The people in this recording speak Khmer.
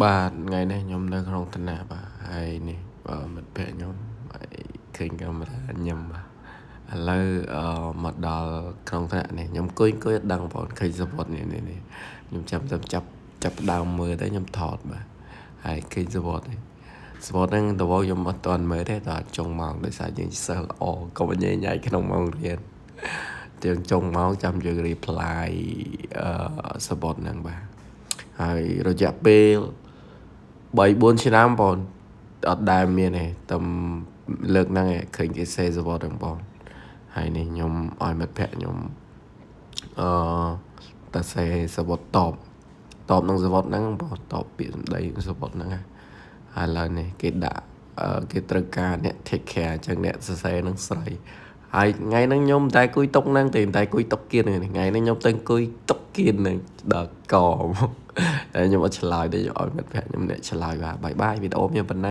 បាទថ្ងៃនេះខ្ញុំនៅក្នុងឋានៈបាទហើយនេះមិត្តភក្តិខ្ញុំហើយឃើញកាមេរ៉ាញ៉ាំបាទឥឡូវមកដល់ក្នុងឋានៈនេះខ្ញុំអង្គុយអត់ដឹងបងឃើញសពតនេះខ្ញុំចាប់ផ្ដើមមើលទៅខ្ញុំថតបាទហើយឃើញសពតនេះសពតហ្នឹងតើខ្ញុំអត់ទាន់មើលទេតើចុងម៉ោងដោយសារយើងសិស្សល្អកុំញ៉ៃញ៉ៃក្នុងម៉ោងរៀនយើងចុងម៉ោងចាំយើង reply សពតហ្នឹងបាទហើយរយៈពេល3-4ឆ្នាំបងអត់ដែលមានទេតែលើកហ្នឹងឯងឃើញគេសេសវត្តហ្នឹងបងហើយនេះខ្ញុំឲ្យមិត្តភក្តិខ្ញុំអឺតែសេសវត្តតបនឹងសវត្តហ្នឹងបងតបពាក្យសម្ដីសវត្តហ្នឹងហើយឡើយនេះគេដាក់គេត្រូវការអ្នក take care អញ្ចឹងអ្នកសរសេរនឹងស្រីហើយថ្ងៃហ្នឹងខ្ញុំតែគួយតុកហ្នឹងតែគួយតុកគៀនថ្ងៃនេះខ្ញុំទៅគួយតុកគៀនហ្នឹងដល់កតែខ្ញុំអត់ឆ្លើយទេខ្ញុំឲ្យមិត្តភក្តិខ្ញុំអ្នកឆ្លើយបាទបាយវីដេអូមានប៉ុណ្ណឹង